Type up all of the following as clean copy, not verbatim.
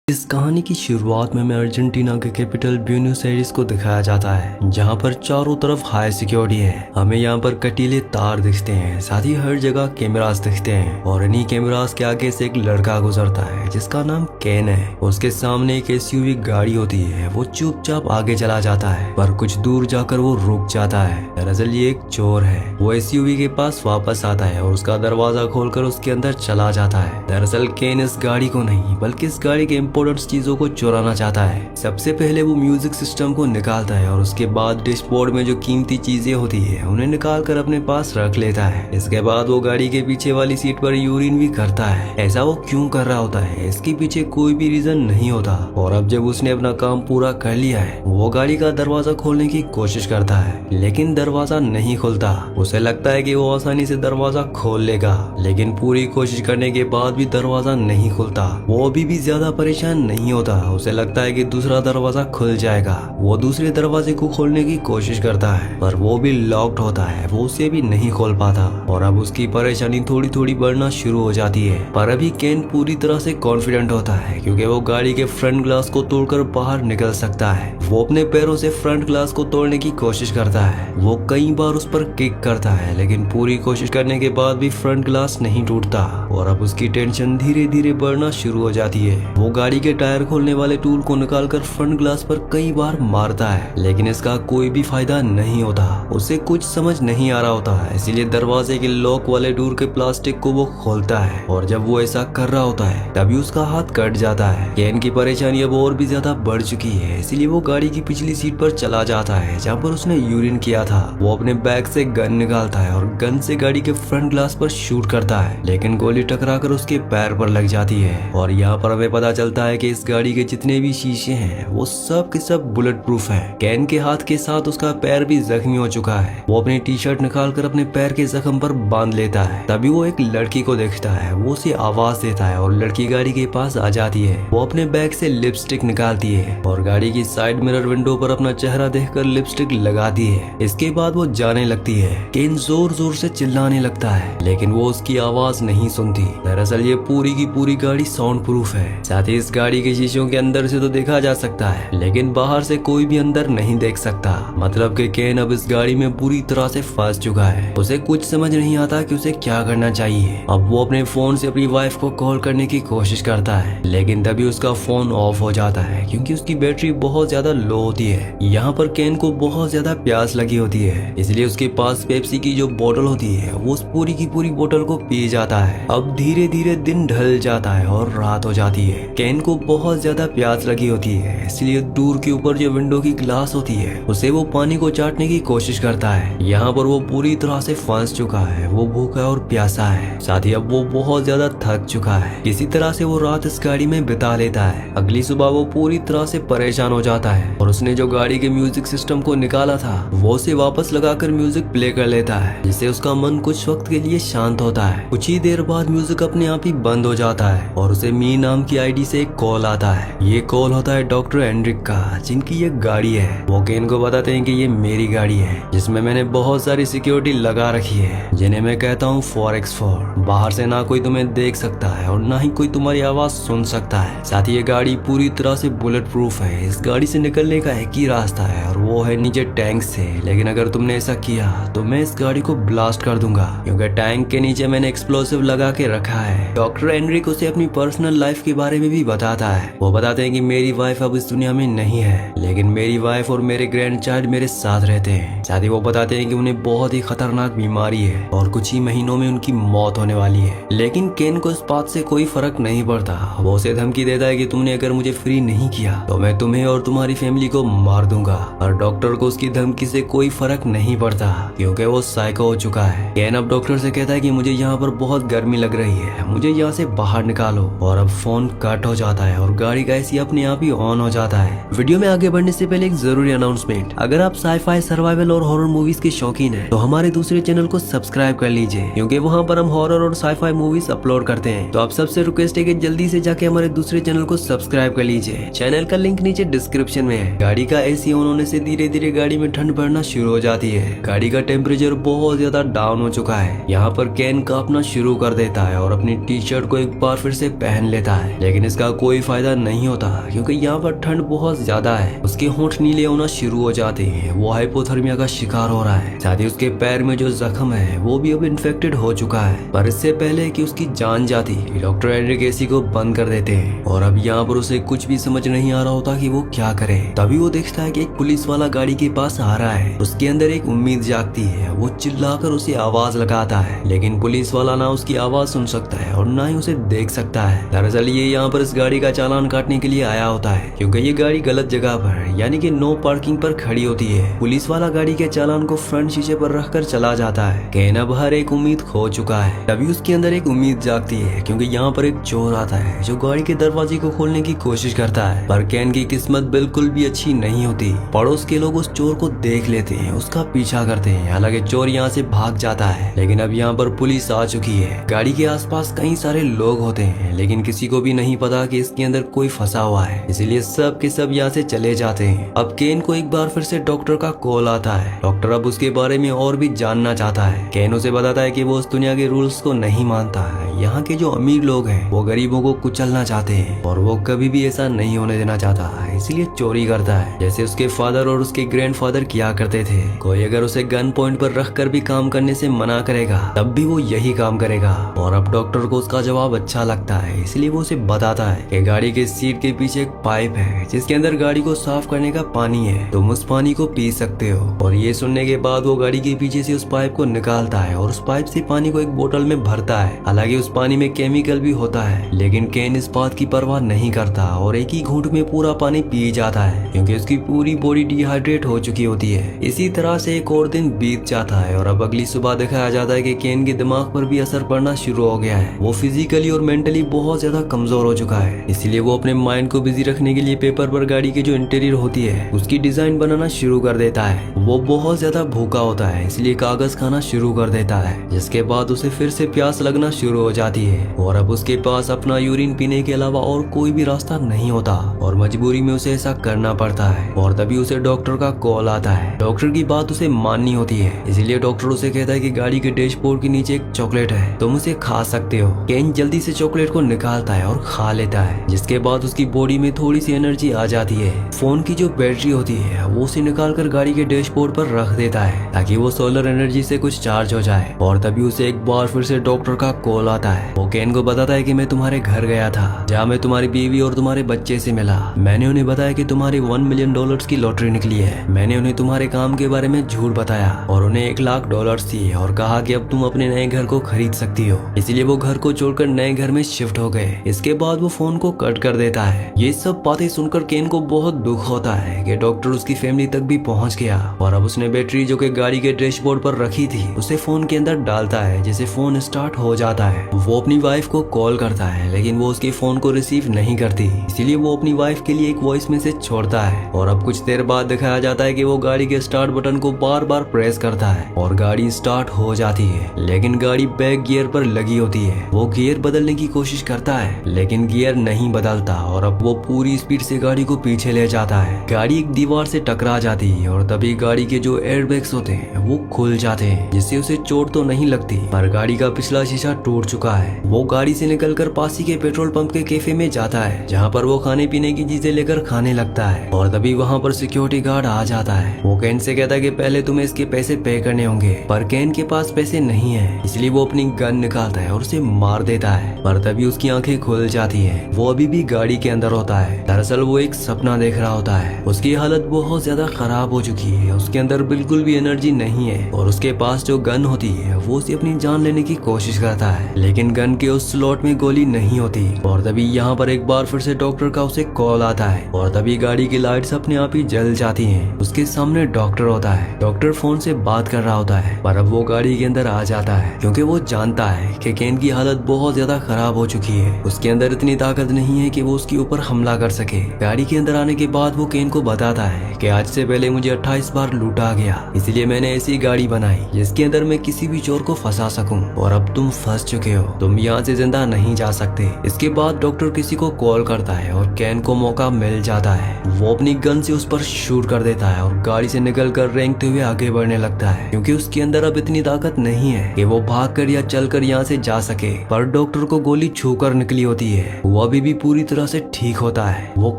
इस कहानी की शुरुआत में हमें अर्जेंटीना के कैपिटल ब्यूनस एयर्स को दिखाया जाता है, जहां पर चारों तरफ हाई सिक्योरिटी है। हमें यहां पर कटीले तार दिखते हैं, साथ ही हर जगह कैमरास दिखते हैं और इन्हीं कैमरास के आगे से एक लड़का गुजरता है जिसका नाम केन है। उसके सामने एक एसयूवी गाड़ी होती है। वो चुपचाप आगे चला जाता है, पर कुछ दूर जाकर वो रुक जाता है। दरअसल ये एक चोर है। वो एसयूवी के पास वापस आता है और उसका दरवाजा खोलकर उसके अंदर चला जाता है। दरअसल केन इस गाड़ी को नहीं बल्कि इस गाड़ी के इम्पोर्टेंट चीजों को चुराना चाहता है। सबसे पहले वो म्यूजिक सिस्टम को निकालता है और उसके बाद डैशबोर्ड में जो कीमती चीजें होती है उन्हें निकाल कर अपने पास रख लेता है। इसके बाद वो गाड़ी के पीछे वाली सीट पर यूरिन भी करता है। ऐसा वो क्यों कर रहा होता है, इसके पीछे कोई भी रीजन नहीं होता। और अब जब उसने अपना काम पूरा कर लिया है, वो गाड़ी का दरवाजा खोलने की कोशिश करता है, लेकिन दरवाजा नहीं खुलता। उसे लगता है कि वो आसानी से दरवाजा खोल लेगा, लेकिन पूरी कोशिश करने के बाद भी दरवाजा नहीं खुलता। वो अभी भी ज्यादा परेशान नहीं होता। उसे लगता है कि दूसरा दरवाजा खुल जाएगा। वो दूसरे दरवाजे को खोलने की कोशिश करता है, पर वो भी लॉक्ड होता है। वो उसे भी नहीं खोल पाता और अब उसकी परेशानी थोड़ी थोड़ी बढ़ना शुरू हो जाती है। पर अभी केन पूरी तरह से कॉन्फिडेंट होता है, क्योंकि वो गाड़ी के फ्रंट ग्लास को तोड़कर बाहर निकल सकता है। वो अपने पैरों से फ्रंट ग्लास को तोड़ने की कोशिश करता है। वो कई बार उस पर किक करता है, लेकिन पूरी कोशिश करने के बाद भी फ्रंट ग्लास नहीं टूटता। और अब उसकी टेंशन धीरे धीरे बढ़ना शुरू हो जाती है। वो गाड़ी के टायर खोलने वाले टूल को निकालकर फ्रंट ग्लास पर कई बार मारता है, लेकिन इसका कोई भी फायदा नहीं होता। उसे कुछ समझ नहीं आ रहा होता है, इसीलिए दरवाजे के लॉक वाले डोर के प्लास्टिक को वो खोलता है। और जब वो ऐसा कर रहा होता है, तभी उसका हाथ कट जाता है। केन की परेशानी अब और भी ज्यादा बढ़ चुकी है, इसीलिए वो गाड़ी की पिछली सीट पर चला जाता है जहाँ पर उसने यूरिन किया था। वो अपने बैग से गन निकालता है और गन से गाड़ी के फ्रंट ग्लास पर शूट करता है, लेकिन गोली टकराकर उसके पैर पर लग जाती है। और यहाँ पर हमें पता चलता है कि इस गाड़ी के जितने भी शीशे हैं वो सब के सब बुलेट प्रूफ है। केन के हाथ के साथ उसका पैर भी जख्मी हो चुका है। वो अपनी टी शर्ट निकालकर अपने पैर के जख्म पर बांध लेता है। तभी वो एक लड़की को देखता है। वो उसे आवाज देता है और लड़की गाड़ी के पास आ जाती है। वो अपने बैग से लिपस्टिक निकालती है और गाड़ी की साइड मिरर विंडो पर अपना चेहरा देखकर लिपस्टिक लगाती है। इसके बाद वो जाने लगती है। केन जोर जोर से चिल्लाने लगता है, लेकिन वो उसकी आवाज नहीं सुनती। दरअसल ये पूरी की पूरी गाड़ी साउंड प्रूफ है। साथ ही इस गाड़ी के शीशों के अंदर से तो देखा जा सकता है, लेकिन बाहर से कोई भी अंदर नहीं देख सकता। मतलब कि केन अब इस गाड़ी में पूरी तरह से फंस चुका है। उसे कुछ समझ नहीं आता कि उसे क्या करना चाहिए। अब वो अपने फोन से अपनी वाइफ को कॉल करने की कोशिश करता है, लेकिन तभी उसका फोन ऑफ हो जाता है, क्योंकि उसकी बैटरी बहुत ज्यादा लो होती है। यहाँ पर केन को बहुत ज्यादा प्यास लगी होती है, इसलिए उसके पास पेप्सी की जो बोतल होती है वो उस पूरी की पूरी बोतल को पी जाता है। अब धीरे धीरे दिन ढल जाता है और रात हो जाती है। केन को बहुत ज्यादा प्यास लगी होती है, इसलिए दूर के ऊपर जो विंडो की ग्लास होती है उसे वो पानी को चाटने की कोशिश करता है। यहाँ पर वो पूरी तरह से फंस चुका है। वो भूखा और प्यासा है, साथ ही अब वो बहुत ज्यादा थक चुका है। किसी तरह से वो रात इस गाड़ी में बिता लेता है। अगली सुबह वो पूरी तरह से परेशान हो जाता है और उसने जो गाड़ी के म्यूजिक सिस्टम को निकाला था वो उसे वापस लगाकर म्यूजिक प्ले कर लेता है, जिससे उसका मन कुछ वक्त के लिए शांत होता है। कुछ ही देर बाद म्यूजिक अपने आप ही बंद हो जाता है और उसे मी नाम की आईडी से एक कॉल आता है। ये कॉल होता है डॉक्टर एंड्रिक का, जिनकी ये गाड़ी है। वो केन को बताते हैं कि ये मेरी गाड़ी है, जिसमें मैंने बहुत सारी सिक्योरिटी लगा रखी है, जिन्हें मैं कहता हूँ 4x4। बाहर से ना कोई तुम्हें देख सकता है और ना ही कोई तुम्हारी आवाज सुन सकता है। साथ ही ये गाड़ी पूरी तरह से बुलेट प्रूफ है। इस गाड़ी से निकलने का एक ही रास्ता है और वो है नीचे टैंक से। लेकिन अगर तुमने ऐसा किया तो मैं इस गाड़ी को ब्लास्ट कर दूंगा, क्योंकि टैंक के नीचे मैंने एक्सप्लोसिव लगा के रखा है। डॉक्टर एंड्रिक उसे अपनी पर्सनल लाइफ के बारे में भी बताता है। वो बताते हैं कि मेरी वाइफ अब इस दुनिया में नहीं है, लेकिन मेरी वाइफ और मेरे ग्रैंड चाइल्ड मेरे साथ रहते हैं। साथ ही वो बताते हैं कि उन्हें बहुत ही खतरनाक बीमारी है और कुछ ही महीनों में उनकी मौत होने वाली है। लेकिन केन को इस बात से कोई फर्क नहीं पड़ता। वो उसे धमकी देता है कि तुमने अगर मुझे फ्री नहीं किया तो मैं तुम्हें और तुम्हारी फैमिली को मार दूंगा। और डॉक्टर को उसकी धमकी से कोई फर्क नहीं पड़ता, क्योंकि वो साइको हो चुका है। केन अब डॉक्टर से कहता है कि मुझे यहाँ पर बहुत गर्मी लग रही है, मुझे यहाँ से बाहर निकालो। और अब फोन कट हो जाता है और गाड़ी का एसी अपने आप ही ऑन हो जाता है। वीडियो में आगे बढ़ने से पहले एक जरूरी अनाउंसमेंट। अगर आप साईफाई, सर्वाइवल और हॉरर मूवीज के शौकीन हैं, तो हमारे दूसरे चैनल को सब्सक्राइब कर लीजिए, क्योंकि वहाँ पर हम हॉरर और साईफाई मूवीज अपलोड करते हैं। तो आप सबसे रिक्वेस्ट है कि जल्दी से जाके हमारे दूसरे चैनल को सब्सक्राइब कर लीजिए। चैनल का लिंक नीचे डिस्क्रिप्शन में है। गाड़ी का एसी ऑन होने से धीरे धीरे गाड़ी में ठंड बढ़ना शुरू हो जाती है। गाड़ी का टेम्परेचर बहुत ज्यादा डाउन हो चुका है। यहाँ पर केन कांपना शुरू कर देता है और अपनी टी शर्ट को एक बार फिर से पहन लेता है, लेकिन इसका कोई फायदा नहीं होता क्योंकि यहाँ पर ठंड बहुत ज्यादा है। उसके होंठ नीले होना शुरू हो जाते हैं। वो हाइपोथर्मिया का शिकार हो रहा है। साथ ही उसके पैर में जो जख्म है वो भी अब इन्फेक्टेड हो चुका है। पर इससे पहले कि उसकी जान जाती, डॉक्टर एंड्रिक एसी को बंद कर देते हैं और अब यहाँ पर उसे कुछ भी समझ नहीं आ रहा होता कि वो क्या करे। तभी वो देखता है कि एक पुलिस वाला गाड़ी के पास आ रहा है। उसके अंदर एक उम्मीद जागती है। वो चिल्लाकर उसे आवाज लगाता है, लेकिन पुलिस वाला ना उसकी आवाज सुन सकता है और ना ही उसे देख सकता है। दरअसल ये यहाँ पर इस गाड़ी का चालान काटने के लिए आया होता है क्योंकि ये गाड़ी गलत जगह पर यानी कि नो पार्किंग पर खड़ी होती है। पुलिस वाला गाड़ी के चालान को फ्रंट शीशे पर रखकर चला जाता है। केन अब हर एक उम्मीद खो चुका है। तभी उसके अंदर एक उम्मीद जागती है क्योंकि यहाँ पर एक चोर आता है जो गाड़ी के दरवाजे को खोलने की कोशिश करता है। पर केन की किस्मत बिल्कुल भी अच्छी नहीं होती। पड़ोस के लोग उस चोर को देख लेते हैं, उसका पीछा करते हैं। हालांकि चोर यहाँ से भाग जाता है, लेकिन अब यहाँ पर पुलिस आ चुकी है। गाड़ी के आसपास कई सारे लोग होते हैं, लेकिन किसी को भी नहीं पता कि इसके अंदर कोई फंसा हुआ है, इसीलिए सब के सब यहाँ से चले जाते हैं। अब केन को एक बार फिर से डॉक्टर का कॉल आता है। डॉक्टर अब उसके बारे में और भी जानना चाहता है। केन उसे बताता है कि वो उस दुनिया के रूल्स को नहीं मानता है। यहाँ के जो अमीर लोग हैं वो गरीबों को कुचलना चाहते हैं और वो कभी भी ऐसा नहीं होने देना चाहता है, इसलिए चोरी करता है जैसे उसके फादर और उसके ग्रैंडफादर किया करते थे। कोई अगर उसे गन पॉइंट पर रखकर भी काम करने से मना करेगा तब भी वो यही काम करेगा। और अब डॉक्टर को उसका जवाब अच्छा लगता है, इसलिए वो उसे बताता है कि गाड़ी के सीट के पीछे एक पाइप है जिसके अंदर गाड़ी को साफ करने का पानी है, तुम उस पानी को पी सकते हो। और ये सुनने के बाद वो गाड़ी के पीछे से उस पाइप को निकालता है और उस पाइप से पानी को एक बोतल में भरता है। हालांकि उस पानी में केमिकल भी होता है, लेकिन केन इस बात की परवाह नहीं करता और एक ही घूंट में पूरा पानी पी जाता है क्योंकि उसकी पूरी बॉडी डिहाइड्रेट हो चुकी होती है। इसी तरह से एक और दिन बीत जाता है और अब अगली सुबह दिखाया जाता है कि केन के दिमाग पर भी असर पड़ना शुरू हो गया है। वो फिजिकली और मेंटली बहुत ज्यादा कमजोर हो चुका है, इसलिए वो अपने माइंड को बिजी रखने के लिए पेपर पर गाड़ी की जो इंटीरियर होती है उसकी डिजाइन बनाना शुरू कर देता है। वो बहुत ज्यादा भूखा होता है, इसलिए कागज खाना शुरू कर देता है, जिसके बाद उसे फिर से प्यास लगना शुरू हो जाती है और अब उसके पास अपना यूरिन पीने के अलावा और कोई भी रास्ता नहीं होता और मजबूरी में उसे ऐसा करना पड़ता है। और तभी उसे डॉक्टर का कॉल आता है। डॉक्टर की बात उसे माननी होती है, इसलिए डॉक्टर उसे कहता है कि गाड़ी के डैशबोर्ड के नीचे एक चॉकलेट है, तुम उसे खा सकते हो। केन जल्दी से चॉकलेट को निकालता है और खा लेता है, जिसके बाद उसकी बॉडी में थोड़ी सी एनर्जी आ जाती है। फोन की जो बैटरी होती है वो उसे निकाल कर गाड़ी के डैशबोर्ड पर रख देता है ताकि वो सोलर एनर्जी से कुछ चार्ज हो जाए। और तभी उसे एक बार फिर से डॉक्टर का कॉल आता है। वो केन को बताता है कि मैं तुम्हारे घर गया था जहाँ मैं तुम्हारी बीवी और तुम्हारे बच्चे से मिला। मैंने उन्हें बताया कि तुम्हारी $1 मिलियन की लॉटरी निकली है। मैंने उन्हें तुम्हारे काम के बारे में झूठ बताया और उन्हें $1 लाख दिए और कहा कि अब तुम अपने नए घर को खरीद सकती हो। इसलिए वो घर को छोड़कर नए घर में शिफ्ट हो गए। इसके बाद वो फोन को कट कर देता है। ये सब बातें सुनकर केन को बहुत दुख होता है कि डॉक्टर उसकी फैमिली तक भी पहुंच गया और अब उसने बैटरी जो कि गाड़ी के डैशबोर्ड पर रखी थी उसे फोन के अंदर डालता है, जिससे फोन स्टार्ट हो जाता है। वो अपनी वाइफ को कॉल करता है, लेकिन वो उसके फोन को रिसीव नहीं करती, इसलिए वो अपनी वाइफ के लिए एक वॉइस मैसेज छोड़ता है। और अब कुछ देर बाद दिखाया जाता है कि वो गाड़ी के स्टार्ट बटन को बार बार प्रेस करता है और गाड़ी स्टार्ट हो जाती है, लेकिन गाड़ी बैक गियर पर लगी होती है। वो गियर बदलने की कोशिश करता है, लेकिन गियर नहीं बदलता और अब वो पूरी स्पीड से गाड़ी को पीछे ले जाता है। गाड़ी एक दीवार से टकरा जाती है और तभी गाड़ी के जो एयरबैग्स होते हैं वो खुल जाते हैं, जिससे उसे चोट तो नहीं लगती, पर गाड़ी का पिछला शीशा टूट चुका है। वो गाड़ी से निकलकर पास ही के पेट्रोल पंप के कैफे में जाता है, जहाँ पर वो खाने पीने की चीजें लेकर खाने लगता है। और तभी वहाँ पर सिक्योरिटी गार्ड आ जाता है। वो केन से कहता है कि पहले तुम्हें इसके पैसे पे करने होंगे, पर केन के पास पैसे नहीं है, इसलिए वो अपनी गन निकालता है और उसे मार देता है। पर तभी उसकी आंखें खुल जाती है। वो अभी भी गाड़ी के अंदर होता है। दरअसल वो एक सपना देख रहा होता है। उसकी हालत बहुत ज्यादा खराब हो चुकी है, उसके अंदर बिल्कुल भी एनर्जी नहीं है और उसके पास जो गन होती है वो उसे अपनी जान लेने की कोशिश करता है, लेकिन गन के उस स्लॉट में गोली नहीं होती। और तभी यहाँ पर एक बार फिर से डॉक्टर का उसे कॉल आता है और तभी गाड़ी की लाइट्स अपने आप ही जल जाती हैं। उसके सामने डॉक्टर होता है। डॉक्टर फोन से बात कर रहा होता है, पर अब वो गाड़ी के अंदर आ जाता है क्योंकि वो जानता है कि केन की हालत बहुत ज्यादा खराब हो चुकी है। उसके अंदर इतनी ताकत नहीं है कि वो उसके ऊपर हमला कर सके। गाड़ी के अंदर आने के बाद वो केन को बताता है कि आज से पहले मुझे 28 बार लूटा गया, इसलिए मैंने ऐसी गाड़ी बनाई जिसके अंदर मैं किसी भी चोर को फंसा सकूं, और अब तुम फंस चुके हो, तुम यहाँ से जिंदा नहीं जा सकते। इसके बाद डॉक्टर किसी को कॉल करता है और केन को मौका मिल मिल जाता है। वो अपनी गन से उस पर शूट कर देता है और गाड़ी से निकलकर रेंगते हुए आगे बढ़ने लगता है, क्योंकि उसके अंदर अब इतनी ताकत नहीं है कि वो भागकर या चलकर यहाँ से जा सके। पर डॉक्टर को गोली छूकर निकली होती है। वो अभी भी पूरी तरह से ठीक होता है। वो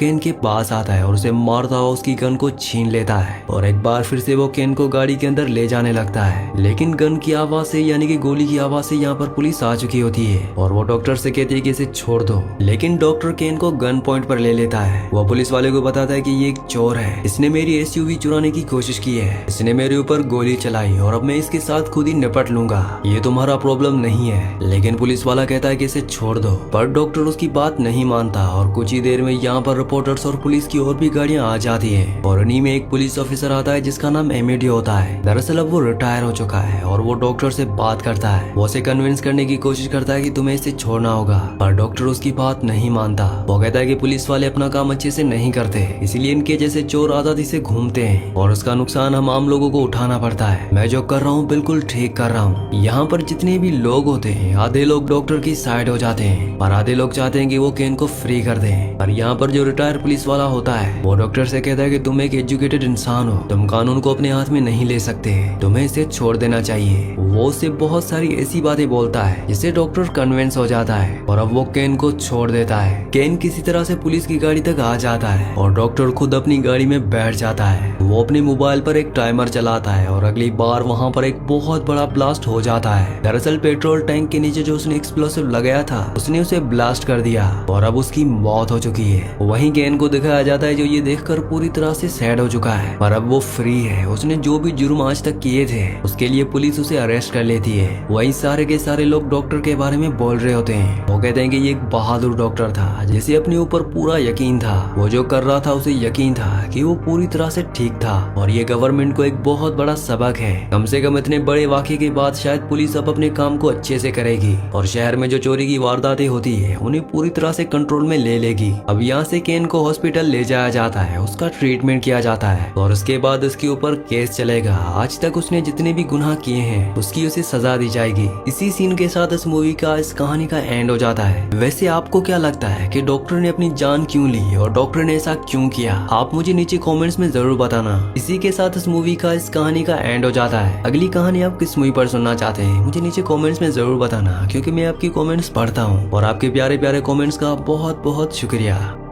केन के पास आता है और उसे मारता हुआ उसकी गन को छीन लेता है और एक बार फिर से वो केन को गाड़ी के अंदर ले जाने लगता है। लेकिन गन की आवाज से यानी कि गोली की आवाज से यहाँ पर पुलिस आ चुकी होती है और वो डॉक्टर से कहती है कि इसे छोड़ दो। लेकिन डॉक्टर केन को गन पॉइंट पर ले लेता है। वो पुलिस वाले को बताता है कि ये एक चोर है, इसने मेरी एसयूवी चुराने की कोशिश की है, इसने मेरे ऊपर गोली चलाई और अब मैं इसके साथ खुद ही निपट लूंगा, ये तुम्हारा प्रॉब्लम नहीं है। लेकिन पुलिस वाला कहता है कि इसे छोड़ दो, पर डॉक्टर उसकी बात नहीं मानता और कुछ ही देर में यहाँ पर रिपोर्टर्स और पुलिस की और भी गाड़ियां आ जाती है और उन्हीं में एक पुलिस ऑफिसर आता है जिसका नाम एमिडी होता है। दरअसल अब वो रिटायर हो चुका है और वो डॉक्टर से बात करता है। वो उसे कन्विंस करने की कोशिश करता है कि तुम्हें इसे छोड़ना होगा, पर डॉक्टर उसकी बात नहीं मानता। वो कहता है कि पुलिस वाले अपना काम अच्छे से नहीं करते, इसलिए इनके जैसे चोर आजादी से घूमते हैं और उसका नुकसान हम आम लोगों को उठाना पड़ता है। मैं जो कर रहा हूँ बिल्कुल ठीक कर रहा हूँ। यहाँ पर जितने भी लोग होते हैं आधे लोग डॉक्टर की साइड हो जाते हैं और आधे लोग चाहते हैं कि वो केन को फ्री कर दें। पर यहाँ पर जो रिटायर पुलिस वाला होता है वो डॉक्टर से कहता है कि तुम एक एजुकेटेड इंसान हो, तुम कानून को अपने हाथ में नहीं ले सकते, तुम्हें इसे छोड़ देना चाहिए। वो उससे बहुत सारी ऐसी बातें बोलता है जिससे डॉक्टर कन्विंस हो जाता है और अब वो केन को छोड़ देता है। केन किसी तरह से पुलिस की गाड़ी तक आ जाता है और डॉक्टर खुद अपनी गाड़ी में बैठ जाता है। वो अपने मोबाइल पर एक टाइमर चलाता है और अगली बार वहाँ पर एक बहुत बड़ा ब्लास्ट हो जाता है। दरअसल पेट्रोल टैंक के नीचे जो उसने एक्सप्लोसिव लगाया था उसने उसे ब्लास्ट कर दिया और अब उसकी मौत हो चुकी है। वहीं केन को दिखाया जाता है जो ये देखकर पूरी तरह से सैड हो चुका है, पर अब वो फ्री है। उसने जो भी जुर्म आज तक किए थे उसके लिए पुलिस उसे अरेस्ट कर लेती है। वहीं सारे के सारे लोग डॉक्टर के बारे में बोल रहे होते हैं। वो कहते हैं कि ये एक बहादुर डॉक्टर था जिसे अपने ऊपर पूरा यकीन था, वो जो कर रहा था उसे यकीन था कि वो पूरी तरह से ठीक था और ये गवर्नमेंट को एक बहुत बड़ा सबक है। कम से कम इतने बड़े वाकये के बाद शायद पुलिस अब अपने काम को अच्छे से करेगी और शहर में जो चोरी की वारदातें होती है उन्हें पूरी तरह से कंट्रोल में ले लेगी। अब यहाँ से केन को हॉस्पिटल ले जाया जाता है, उसका ट्रीटमेंट किया जाता है और उसके बाद उसके ऊपर केस चलेगा। आज तक उसने जितने भी गुनाह किए हैं उसकी उसे सजा दी जाएगी। इसी सीन के साथ इस मूवी का, इस कहानी का एंड हो जाता है। वैसे आपको क्या लगता है कि डॉक्टर ने अपनी जान क्यों ली और डॉक्टर ने ऐसा क्यों किया? आप मुझे नीचे कमेंट्स में जरूर बताना। इसी के साथ इस मूवी का, इस कहानी का एंड हो जाता है। अगली कहानी आप किस मूवी पर सुनना चाहते हैं मुझे नीचे कमेंट्स में जरूर बताना, क्योंकि मैं आपकी कमेंट्स पढ़ता हूँ और आपके प्यारे प्यारे कमेंट्स का बहुत बहुत शुक्रिया।